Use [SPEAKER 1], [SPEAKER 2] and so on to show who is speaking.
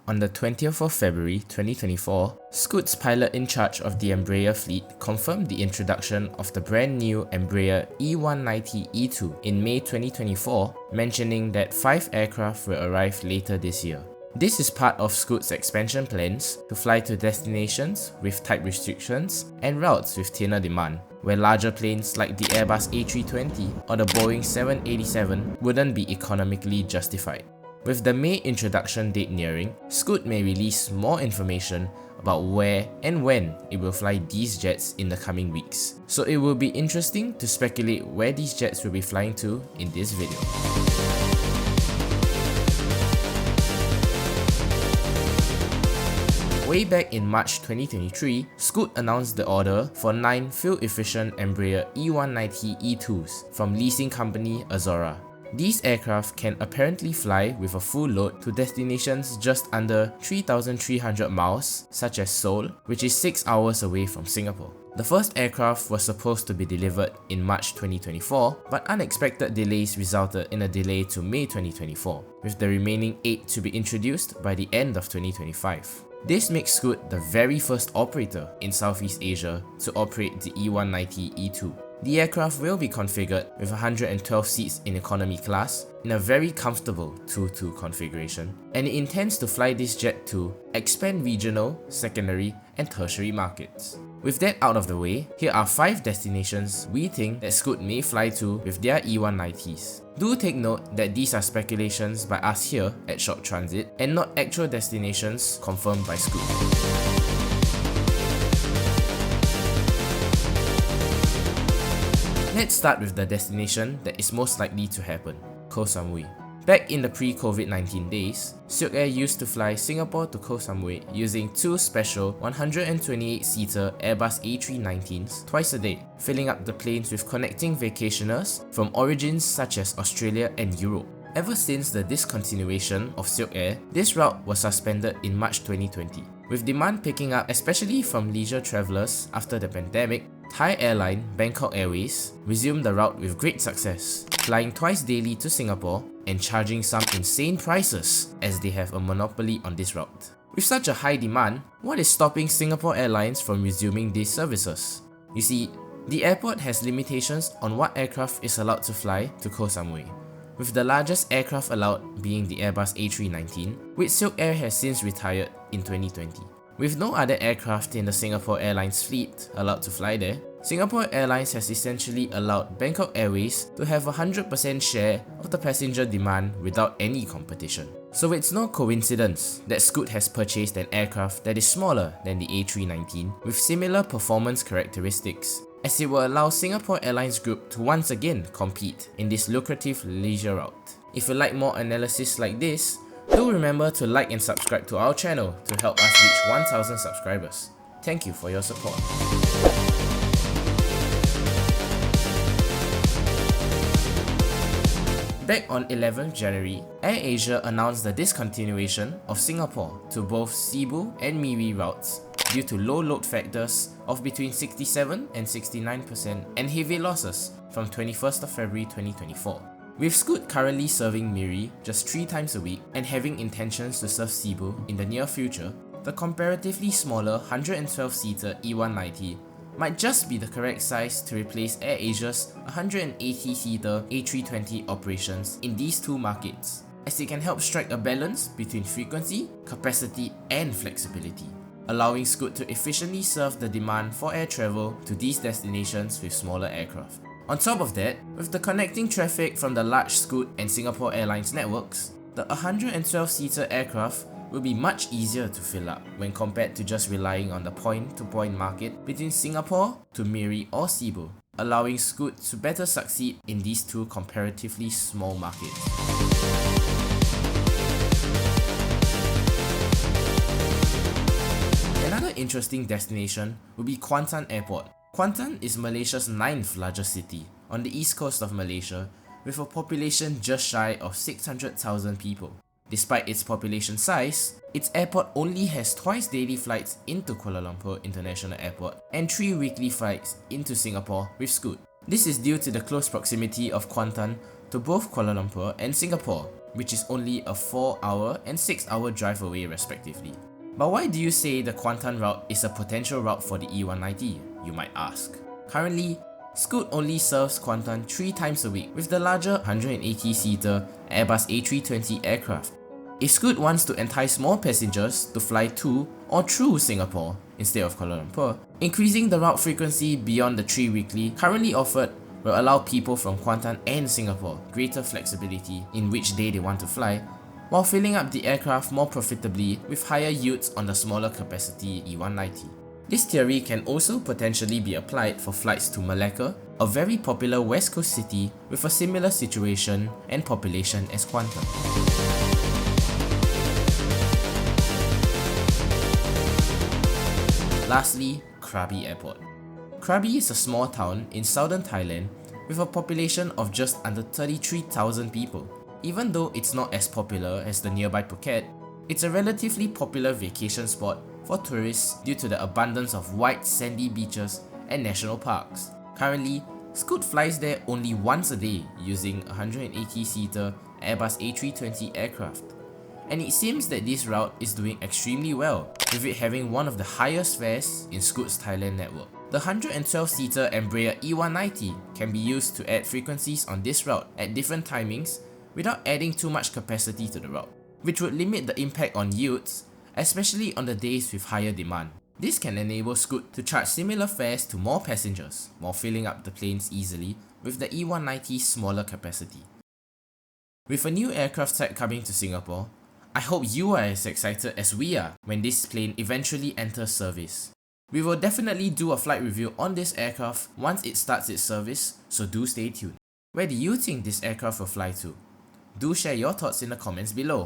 [SPEAKER 1] On the 20th of February 2024, Scoot's pilot in charge of the Embraer fleet confirmed the introduction of the brand new Embraer E190 E2 in May 2024, mentioning that 5 aircraft will arrive later this year. This is part of Scoot's expansion plans to fly to destinations with type restrictions and routes with thinner demand, where larger planes like the Airbus A320 or the Boeing 787 wouldn't be economically justified. With the May introduction date nearing, Scoot may release more information about where and when it will fly these jets in the coming weeks. So it will be interesting to speculate where these jets will be flying to in this video. Way back in March 2023, Scoot announced the order for 9 fuel-efficient Embraer E190 E2s from leasing company Azora. These aircraft can apparently fly with a full load to destinations just under 3,300 miles, such as Seoul, which is 6 hours away from Singapore. The first aircraft was supposed to be delivered in March 2024, but unexpected delays resulted in a delay to May 2024, with the remaining 8 to be introduced by the end of 2025. This makes Scoot the very first operator in Southeast Asia to operate the E190 E2. The aircraft will be configured with 112 seats in economy class in a very comfortable 2-2 configuration, and it intends to fly this jet to expand regional, secondary, and tertiary markets. With that out of the way, here are 5 destinations we think that Scoot may fly to with their E190s. Do take note that these are speculations by us here at Short Transit and not actual destinations confirmed by Scoot. Let's start with the destination that is most likely to happen, Koh Samui. Back in the pre-COVID-19 days, SilkAir used to fly Singapore to Koh Samui using 2 special 128-seater Airbus A320s twice a day, filling up the planes with connecting vacationers from origins such as Australia and Europe. Ever since the discontinuation of SilkAir, this route was suspended in March 2020. With demand picking up especially from leisure travellers after the pandemic, Thai airline Bangkok Airways resumed the route with great success, flying twice daily to Singapore and charging some insane prices as they have a monopoly on this route. With such a high demand, what is stopping Singapore Airlines from resuming these services? You see, the airport has limitations on what aircraft is allowed to fly to Koh Samui, with the largest aircraft allowed being the Airbus A319, which SilkAir has since retired in 2020. With no other aircraft in the Singapore Airlines fleet allowed to fly there, Singapore Airlines has essentially allowed Bangkok Airways to have a 100% share of the passenger demand without any competition. So it's no coincidence that Scoot has purchased an aircraft that is smaller than the A319 with similar performance characteristics, as it will allow Singapore Airlines Group to once again compete in this lucrative leisure route. If you like more analysis like this, do remember to like and subscribe to our channel to help us reach 1,000 subscribers. Thank you for your support. Back on 11th January, AirAsia announced the discontinuation of Singapore to both Cebu and Miri routes due to low load factors of between 67 and 69% and heavy losses from 21st of February 2024. With Scoot currently serving Miri just 3 times a week and having intentions to serve Cebu in the near future, the comparatively smaller 112-seater E190 might just be the correct size to replace AirAsia's 180-seater A320 operations in these 2 markets, as it can help strike a balance between frequency, capacity, and flexibility, allowing Scoot to efficiently serve the demand for air travel to these destinations with smaller aircraft. On top of that, with the connecting traffic from the large Scoot and Singapore Airlines networks, the 112-seater aircraft will be much easier to fill up when compared to just relying on the point-to-point market between Singapore to Miri or Cebu, allowing Scoot to better succeed in these 2 comparatively small markets. Another interesting destination would be Kuantan Airport. Kuantan is Malaysia's 9th largest city on the east coast of Malaysia, with a population just shy of 600,000 people. Despite its population size, its airport only has twice daily flights into Kuala Lumpur International Airport and 3 weekly flights into Singapore with Scoot. This is due to the close proximity of Kuantan to both Kuala Lumpur and Singapore, which is only a 4-hour and 6-hour drive away respectively. But why do you say the Kuantan route is a potential route for the E190, you might ask? Currently, Scoot only serves Kuantan 3 times a week with the larger 180-seater Airbus A320 aircraft. If Scoot wants to entice more passengers to fly to or through Singapore instead of Kuala Lumpur, increasing the route frequency beyond the 3 weekly currently offered will allow people from Kuantan and Singapore greater flexibility in which day they want to fly, while filling up the aircraft more profitably with higher yields on the smaller capacity E190. This theory can also potentially be applied for flights to Malacca, a very popular west coast city with a similar situation and population as Kuantan. Lastly, Krabi Airport. Krabi is a small town in southern Thailand with a population of just under 33,000 people. Even though it's not as popular as the nearby Phuket, it's a relatively popular vacation spot for tourists due to the abundance of white sandy beaches and national parks. Currently, Scoot flies there only once a day using a 180-seater Airbus A320 aircraft. And it seems that this route is doing extremely well, with it having one of the highest fares in Scoot's Thailand network. The 112-seater Embraer E190 can be used to add frequencies on this route at different timings without adding too much capacity to the route, which would limit the impact on yields, especially on the days with higher demand. This can enable Scoot to charge similar fares to more passengers while filling up the planes easily with the E190's smaller capacity. With a new aircraft type coming to Singapore, I hope you are as excited as we are when this plane eventually enters service. We will definitely do a flight review on this aircraft once it starts its service, so do stay tuned. Where do you think this aircraft will fly to? Do share your thoughts in the comments below.